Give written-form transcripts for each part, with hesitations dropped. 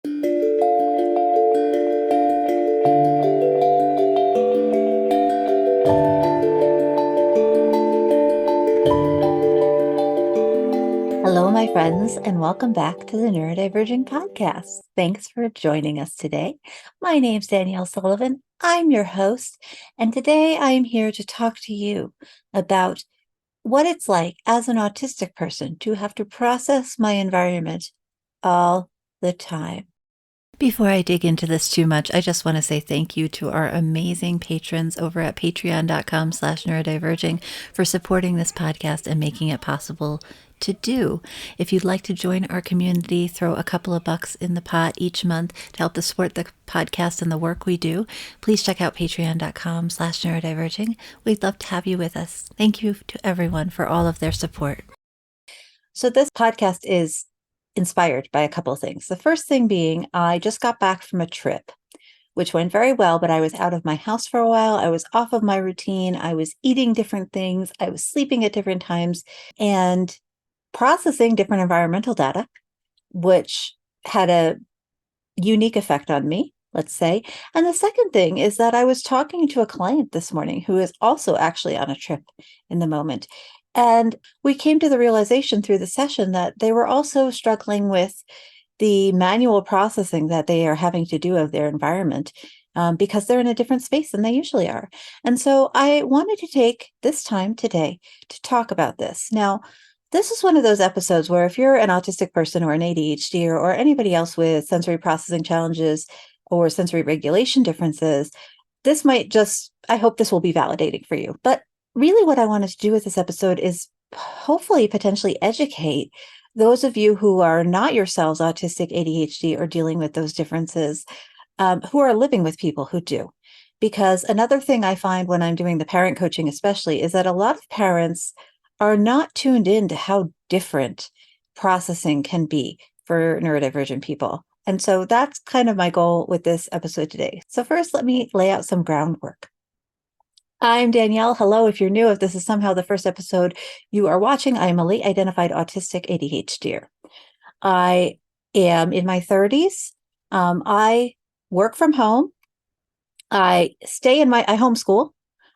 Hello, my friends, and welcome back to the Neurodiverging Podcast. Thanks for joining us today. My name's Danielle Sullivan. I'm your host, and today I am here to talk to you about what it's like as an autistic person to have to process my environment all the time. Before I dig into this too much, I just want to say thank you to our amazing patrons over at patreon.com/neurodiverging for supporting this podcast and making it possible to do. If you'd like to join our community, throw a couple of bucks in the pot each month to help to support the podcast and the work we do, please check out patreon.com/neurodiverging. We'd love to have you with us. Thank you to everyone for all of their support. So this podcast is inspired by a couple of things. The first thing being, I just got back from a trip, which went very well, but I was out of my house for a while. I was off of my routine. I was eating different things. I was sleeping at different times and processing different environmental data, which had a unique effect on me, let's say. And the second thing is that I was talking to a client this morning who is also actually on a trip in the moment. And we came to the realization through the session that they were also struggling with the manual processing that they are having to do of their environment because they're in a different space than they usually are. And so I wanted to take this time today to talk about this. Now, this is one of those episodes where if you're an autistic person or an ADHD or anybody else with sensory processing challenges or sensory regulation differences, this might just, I hope this will be validating for you. But really what I wanted to do with this episode is hopefully potentially educate those of you who are not yourselves autistic, ADHD, or dealing with those differences, who are living with people who do. Because another thing I find when I'm doing the parent coaching especially is that a lot of parents are not tuned in to how different processing can be for neurodivergent people. And so that's kind of my goal with this episode today. So first, let me lay out some groundwork. I'm Danielle. Hello. If you're new, if this is somehow the first episode you are watching, I am a late identified autistic ADHDer. I am in my 30s. I work from home. I homeschool.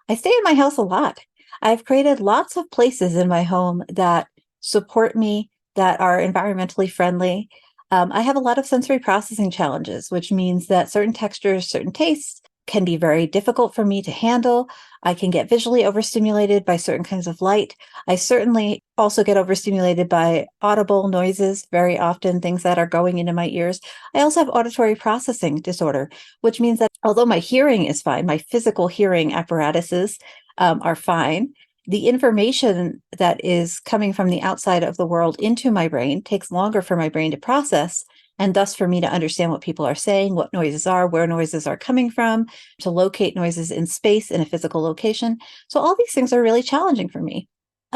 I stay in my house a lot. I've created lots of places in my home that support me, that are environmentally friendly. I have a lot of sensory processing challenges, which means that certain textures, certain tastes can be very difficult for me to handle. I can get visually overstimulated by certain kinds of light. I certainly also get overstimulated by audible noises, very often things that are going into my ears. I also have auditory processing disorder, which means that although my hearing is fine, my physical hearing apparatuses are fine, the information that is coming from the outside of the world into my brain takes longer for my brain to process, and thus for me to understand what people are saying, what noises are, where noises are coming from, to locate noises in space in a physical location. So all these things are really challenging for me.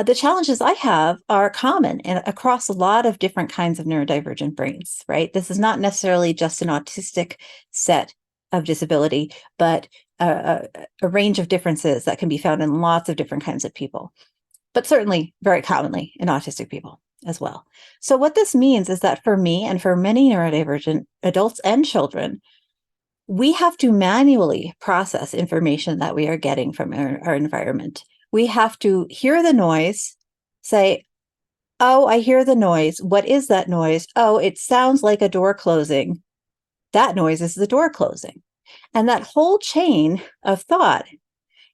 The challenges I have are common and across a lot of different kinds of neurodivergent brains, right? This is not necessarily just an autistic set of disability, but a range of differences that can be found in lots of different kinds of people, but certainly very commonly in autistic people as well. So what this means is that for me and for many neurodivergent adults and children, we have to manually process information that we are getting from our environment. We have to hear the noise, say, oh, I hear the noise. What is that noise? Oh, it sounds like a door closing. That noise is the door closing. And that whole chain of thought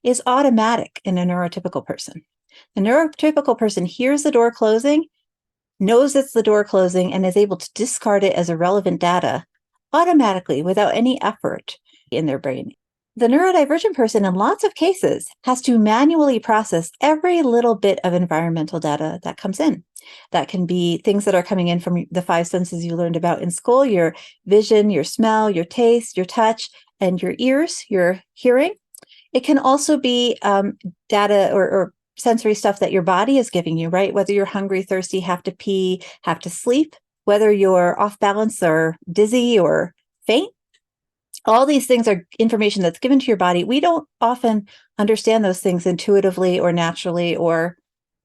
is automatic in a neurotypical person. The neurotypical person hears the door closing, knows it's the door closing, and is able to discard it as irrelevant data automatically without any effort in their brain. The neurodivergent person, in lots of cases, has to manually process every little bit of environmental data that comes in. That can be things that are coming in from the five senses you learned about in school: your vision, your smell, your taste, your touch, and your ears, your hearing. It can also be data or sensory stuff that your body is giving you, right? Whether you're hungry, thirsty, have to pee, have to sleep, whether you're off balance or dizzy or faint. All these things are information that's given to your body. We don't often understand those things intuitively or naturally or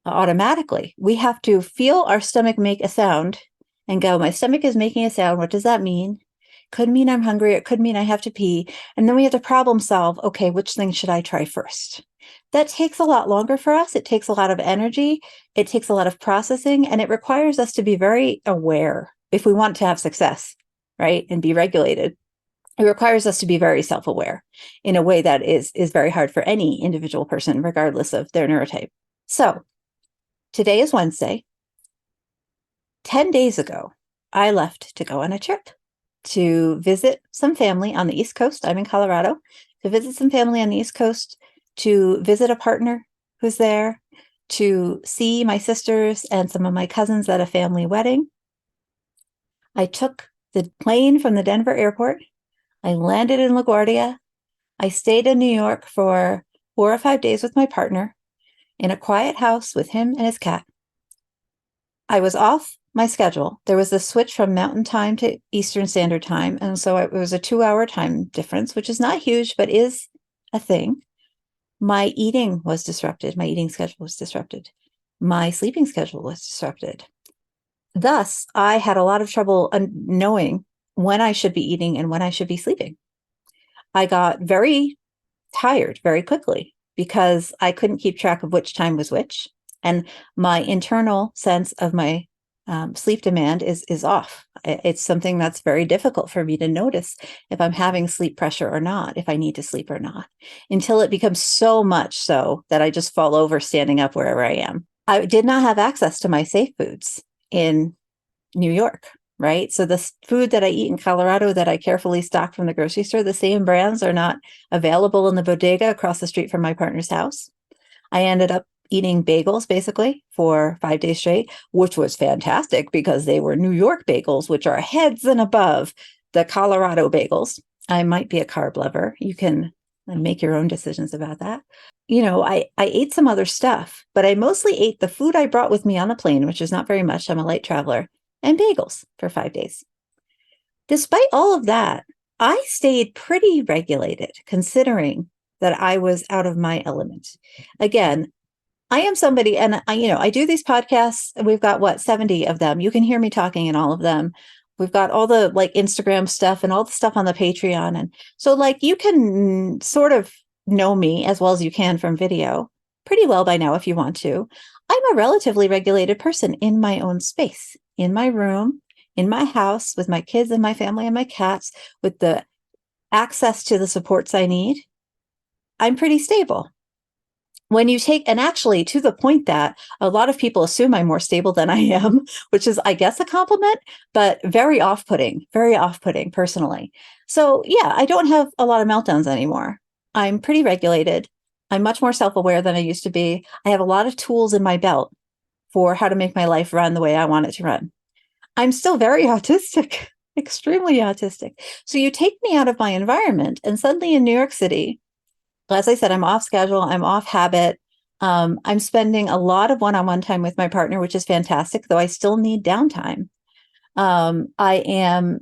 automatically. We have to feel our stomach make a sound and go, my stomach is making a sound. What does that mean? could mean I'm hungry. It could mean I have to pee. And then we have to problem solve. Okay, which thing should I try first? That takes a lot longer for us. It takes a lot of energy. It takes a lot of processing, and it requires us to be very aware if we want to have success, right? And be regulated. It requires us to be very self-aware in a way that is very hard for any individual person, regardless of their neurotype. So today is Wednesday. 10 days ago, I left to go on a trip to visit some family on the East Coast. I'm in Colorado. To visit some family on the East Coast, to visit a partner who's there, to see my sisters and some of my cousins at a family wedding. I took the plane from the Denver airport. I landed in LaGuardia. I stayed in New York for 4 or 5 days with my partner in a quiet house with him and his cat. I was off my schedule. There was a switch from Mountain Time to Eastern Standard Time. And so it was a 2-hour time difference, which is not huge, but is a thing. My eating was disrupted. My eating schedule was disrupted. My sleeping schedule was disrupted. Thus, I had a lot of trouble knowing when I should be eating and when I should be sleeping. I got very tired very quickly because I couldn't keep track of which time was which. And my internal sense of my sleep demand is off. It's something that's very difficult for me to notice if I'm having sleep pressure or not, if I need to sleep or not, until it becomes so much so that I just fall over standing up wherever I am. I did not have access to my safe foods in New York, right? So the food that I eat in Colorado that I carefully stock from the grocery store, the same brands are not available in the bodega across the street from my partner's house. I ended up eating bagels basically for 5 days straight, which was fantastic because they were New York bagels, which are heads and above the Colorado bagels. I might be a carb lover. You can make your own decisions about that. I ate some other stuff, but I mostly ate the food I brought with me on the plane, which is not very much. I'm a light traveler, and bagels for 5 days. Despite all of that, I stayed pretty regulated considering that I was out of my element. Again, I am somebody, and I do these podcasts, and we've got 70 of them. You can hear me talking in all of them. We've got all the Instagram stuff and all the stuff on the Patreon. And so you can sort of know me as well as you can from video pretty well by now if you want to. I'm a relatively regulated person in my own space, in my room, in my house, with my kids and my family and my cats, with the access to the supports I need. I'm pretty stable. When you take, and actually to the point that a lot of people assume I'm more stable than I am, which is, I guess, a compliment, but very off-putting personally. So yeah, I don't have a lot of meltdowns anymore. I'm pretty regulated. I'm much more self-aware than I used to be. I have a lot of tools in my belt for how to make my life run the way I want it to run. I'm still very autistic, extremely autistic. So you take me out of my environment, and suddenly in New York City, as I said, I'm off schedule, I'm off habit. I'm spending a lot of one-on-one time with my partner, which is fantastic, though I still need downtime. I am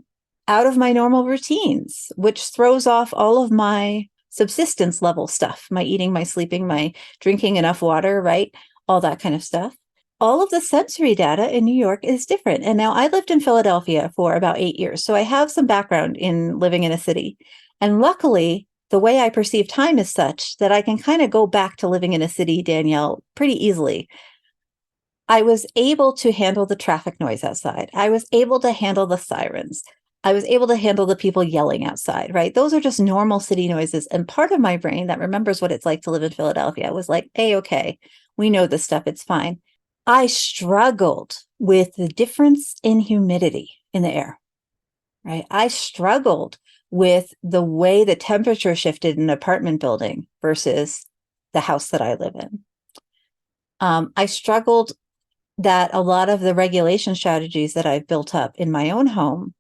out of my normal routines, which throws off all of my subsistence level stuff, my eating, my sleeping, my drinking enough water, right? All that kind of stuff. All of the sensory data in New York is different. And now I lived in Philadelphia for about 8 years, so I have some background in living in a city. And luckily, the way I perceive time is such that I can kind of go back to living in a city, Danielle, pretty easily. I was able to handle the traffic noise outside. I was able to handle the sirens. I was able to handle the people yelling outside, right? Those are just normal city noises. And part of my brain that remembers what it's like to live in Philadelphia was like, hey, okay, we know this stuff, it's fine. I struggled with the difference in humidity in the air, right? I struggled with the way the temperature shifted in an apartment building versus the house that I live in. I struggled that a lot of the regulation strategies that I've built up in my own home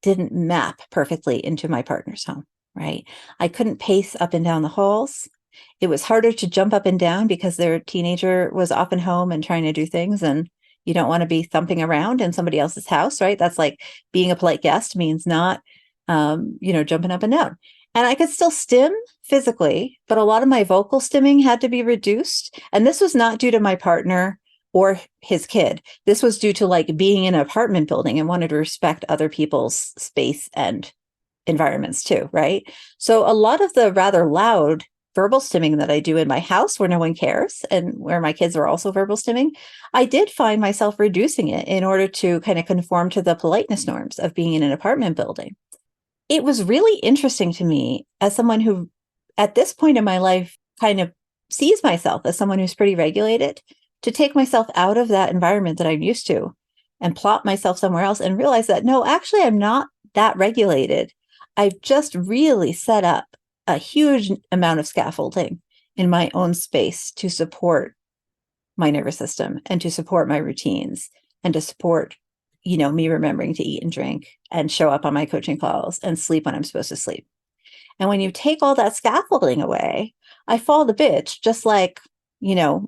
didn't map perfectly into my partner's home, right? I couldn't pace up and down the halls. It was harder to jump up and down because their teenager was often home and trying to do things, and you don't want to be thumping around in somebody else's house, right? That's like being a polite guest means not jumping up and down. And I could still stim physically, but a lot of my vocal stimming had to be reduced. And this was not due to my partner or his kid. This was due to like being in an apartment building and wanted to respect other people's space and environments too, right? So a lot of the rather loud verbal stimming that I do in my house where no one cares and where my kids are also verbal stimming, I did find myself reducing it in order to kind of conform to the politeness norms of being in an apartment building. It was really interesting to me as someone who, at this point in my life, kind of sees myself as someone who's pretty regulated, to take myself out of that environment that I'm used to and plot myself somewhere else and realize that, no, actually, I'm not that regulated. I've just really set up a huge amount of scaffolding in my own space to support my nervous system and to support my routines and to support, me remembering to eat and drink and show up on my coaching calls and sleep when I'm supposed to sleep. And when you take all that scaffolding away, I fall the bitch just like,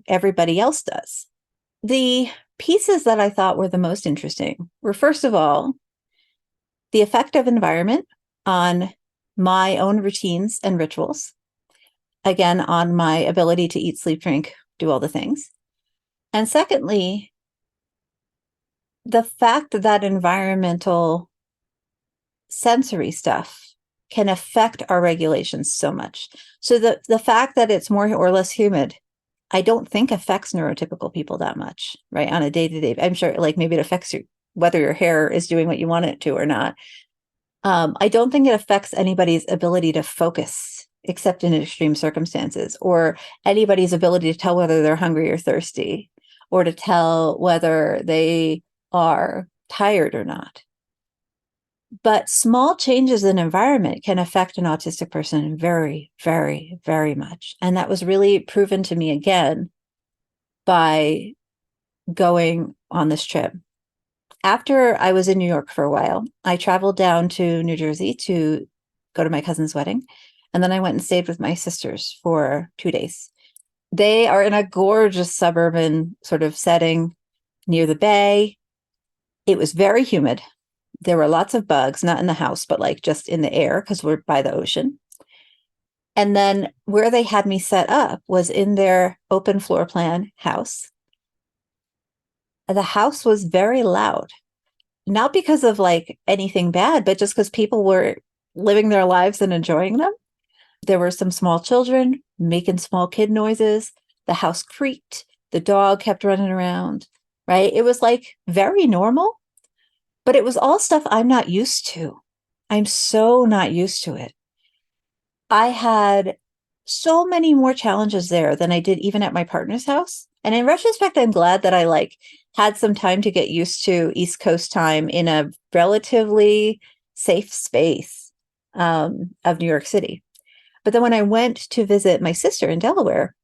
everybody else does. The pieces that I thought were the most interesting were, first of all, the effect of environment on my own routines and rituals. Again, on my ability to eat, sleep, drink, do all the things. And secondly, the fact that environmental sensory stuff can affect our regulations so much. So the fact that it's more or less humid, I don't think affects neurotypical people that much, right? On a day-to-day, I'm sure like maybe it affects you, whether your hair is doing what you want it to or not. I don't think it affects anybody's ability to focus, except in extreme circumstances, or anybody's ability to tell whether they're hungry or thirsty, or to tell whether they are tired or not. But small changes in environment can affect an autistic person very, very, very much. And that was really proven to me again by going on this trip. After I was in New York for a while, I traveled down to New Jersey to go to my cousin's wedding. And then I went and stayed with my sisters for 2 days. They are in a gorgeous suburban sort of setting near the bay. It was very humid. There were lots of bugs, not in the house, but like just in the air because we're by the ocean. And then where they had me set up was in their open floor plan house. The house was very loud, not because of like anything bad, but just because people were living their lives and enjoying them. There were some small children making small kid noises. The house creaked. The dog kept running around, right? It was like very normal, but it was all stuff I'm not used to. I'm so not used to it. I had so many more challenges there than I did even at my partner's house. And in retrospect, I'm glad that I had some time to get used to East Coast time in a relatively safe space of New York City. But then when I went to visit my sister in Delaware,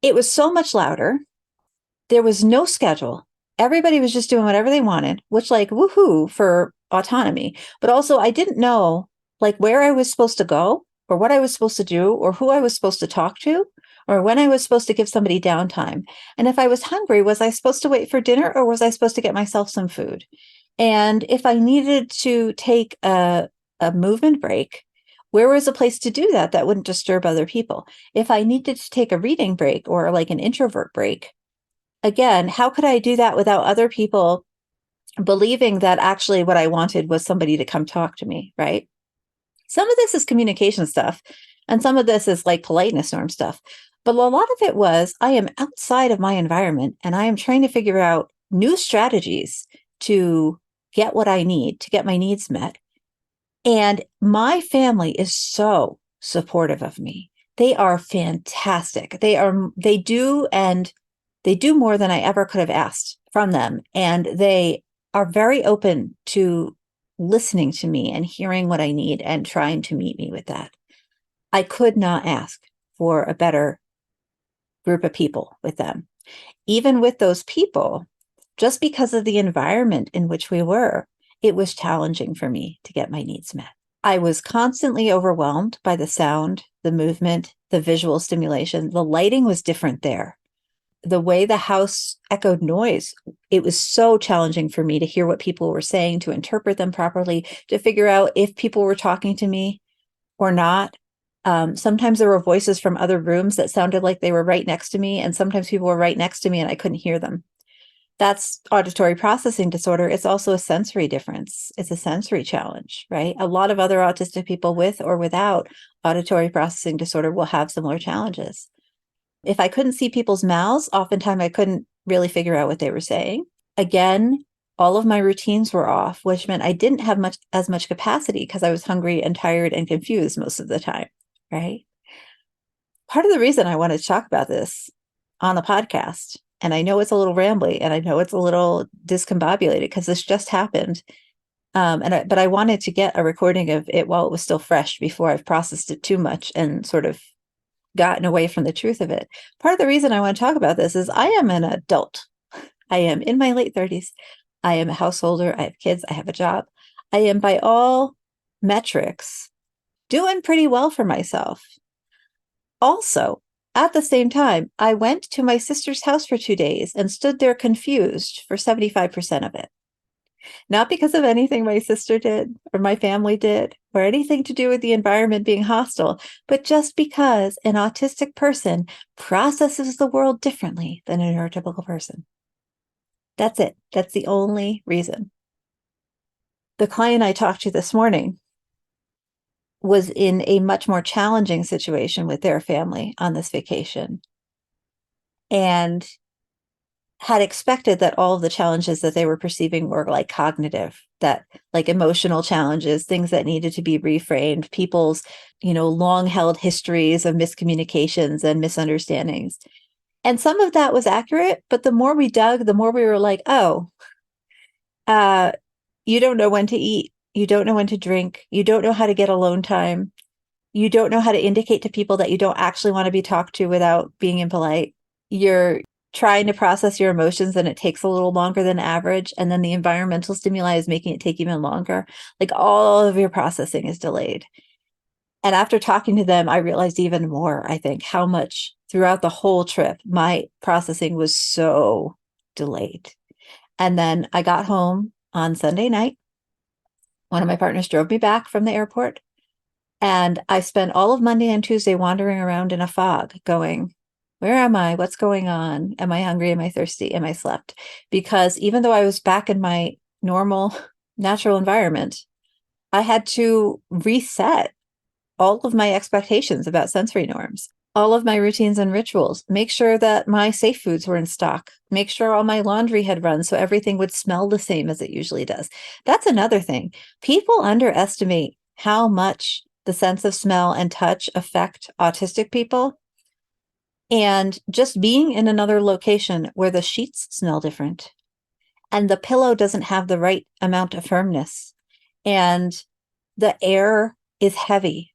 it was so much louder. There was no schedule. Everybody was just doing whatever they wanted, which woohoo for autonomy. But also I didn't know where I was supposed to go or what I was supposed to do or who I was supposed to talk to or when I was supposed to give somebody downtime. And if I was hungry, was I supposed to wait for dinner or was I supposed to get myself some food? And if I needed to take a movement break, where was a place to do that wouldn't disturb other people? If I needed to take a reading break or an introvert break, again, how could I do that without other people believing that actually what I wanted was somebody to come talk to me, right? Some of this is communication stuff, and some of this is politeness norm stuff. But a lot of it was, I am outside of my environment and I am trying to figure out new strategies to get what I need, to get my needs met. And my family is so supportive of me. They are fantastic. They do more than I ever could have asked from them. And they are very open to listening to me and hearing what I need and trying to meet me with that. I could not ask for a better group of people with them. Even with those people, just because of the environment in which we were, it was challenging for me to get my needs met. I was constantly overwhelmed by the sound, the movement, the visual stimulation. The lighting was different there. The way the house echoed noise, it was so challenging for me to hear what people were saying, to interpret them properly, to figure out if people were talking to me or not. Sometimes there were voices from other rooms that sounded like they were right next to me, and sometimes people were right next to me and I couldn't hear them. That's auditory processing disorder. It's also a sensory difference. It's a sensory challenge, right? A lot of other autistic people with or without auditory processing disorder will have similar challenges. If I couldn't see people's mouths, oftentimes I couldn't really figure out what they were saying. Again, all of my routines were off, which meant I didn't have as much capacity because I was hungry and tired and confused most of the time, right? Part of the reason I wanted to talk about this on the podcast, and I know it's a little rambly and I know it's a little discombobulated because this just happened. But I wanted to get a recording of it while it was still fresh before I've processed it too much and sort of gotten away from the truth of it. Part of the reason I want to talk about this is I am an adult. I am in my late 30s. I am a householder. I have kids. I have a job. I am, by all metrics, doing pretty well for myself. Also, at the same time, I went to my sister's house for 2 days and stood there confused for 75% of it. Not because of anything my sister did or my family did or anything to do with the environment being hostile, but just because an autistic person processes the world differently than a neurotypical person. That's it. That's the only reason. The client I talked to this morning was in a much more challenging situation with their family on this vacation and had expected that all of the challenges that they were perceiving were like cognitive, that like emotional challenges, things that needed to be reframed, people's, long held histories of miscommunications and misunderstandings. And some of that was accurate, but the more we dug, the more we were like, oh, you don't know when to eat. You don't know when to drink. You don't know how to get alone time. You don't know how to indicate to people that you don't actually want to be talked to without being impolite. You're trying to process your emotions and it takes a little longer than average. And then the environmental stimuli is making it take even longer. Like all of your processing is delayed. And after talking to them, I realized even more, I think, how much throughout the whole trip, my processing was so delayed. And then I got home on Sunday night. One of my partners drove me back from the airport. And I spent all of Monday and Tuesday wandering around in a fog going, where am I? What's going on? Am I hungry? Am I thirsty? Am I slept? Because even though I was back in my normal, natural environment, I had to reset all of my expectations about sensory norms, all of my routines and rituals, make sure that my safe foods were in stock, make sure all my laundry had run so everything would smell the same as it usually does. That's another thing. People underestimate how much the sense of smell and touch affect autistic people. And just being in another location where the sheets smell different and the pillow doesn't have the right amount of firmness and the air is heavy.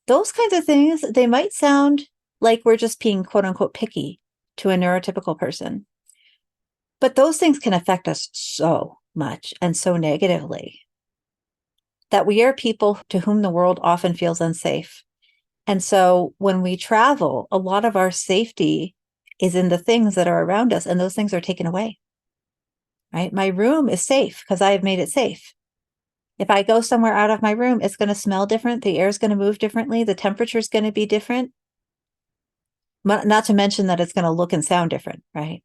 Those kinds of things, they might sound like we're just being quote unquote picky to a neurotypical person. But those things can affect us so much and so negatively that we are people to whom the world often feels unsafe. And so when we travel, a lot of our safety is in the things that are around us, and those things are taken away, right? My room is safe because I have made it safe. If I go somewhere out of my room, it's going to smell different. The air is going to move differently. The temperature is going to be different. Not to mention that it's going to look and sound different, right?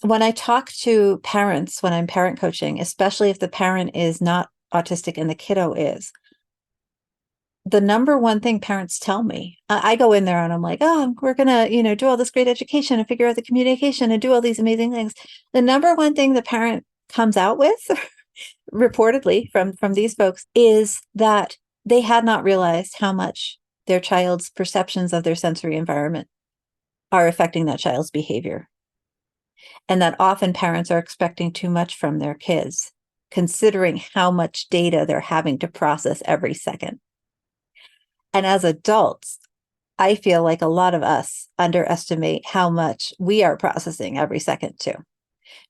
When I talk to parents, when I'm parent coaching, especially if the parent is not autistic and the kiddo is, the number one thing parents tell me, I go in there and I'm like, oh, we're going to, do all this great education and figure out the communication and do all these amazing things. The number one thing the parent comes out with, reportedly from these folks, is that they had not realized how much their child's perceptions of their sensory environment are affecting that child's behavior. And that often parents are expecting too much from their kids, considering how much data they're having to process every second. And as adults, I feel like a lot of us underestimate how much we are processing every second too.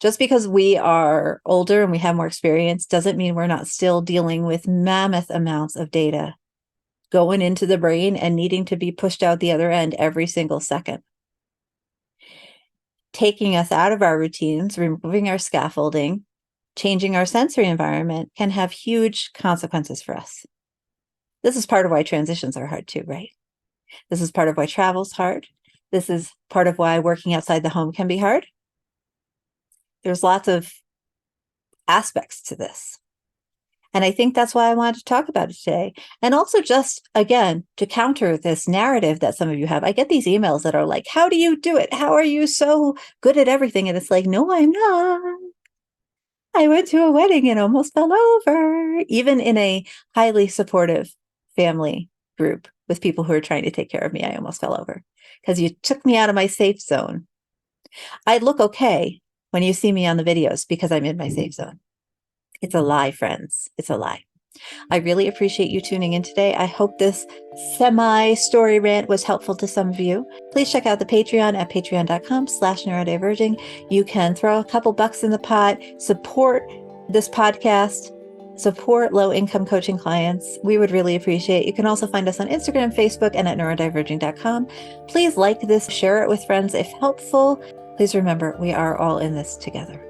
Just because we are older and we have more experience doesn't mean we're not still dealing with mammoth amounts of data going into the brain and needing to be pushed out the other end every single second. Taking us out of our routines, removing our scaffolding, changing our sensory environment can have huge consequences for us. This is part of why transitions are hard too, right? This is part of why travel's hard. This is part of why working outside the home can be hard. There's lots of aspects to this. And I think that's why I wanted to talk about it today. And also just, again, to counter this narrative that some of you have. I get these emails that are like, how do you do it? How are you so good at everything? And it's like, no, I'm not. I went to a wedding and almost fell over, even in a highly supportive family group with people who are trying to take care of me. I almost fell over because you took me out of my safe zone. I look okay when you see me on the videos because I'm in my safe zone. It's a lie, friends. It's a lie. I really appreciate you tuning in today. I hope this semi-story rant was helpful to some of you. Please check out the Patreon at patreon.com/neurodiverging. You can throw a couple bucks in the pot, support this podcast, support low-income coaching clients. We would really appreciate it. You can also find us on Instagram, Facebook, and at neurodiverging.com. Please like this, share it with friends if helpful. Please remember, we are all in this together.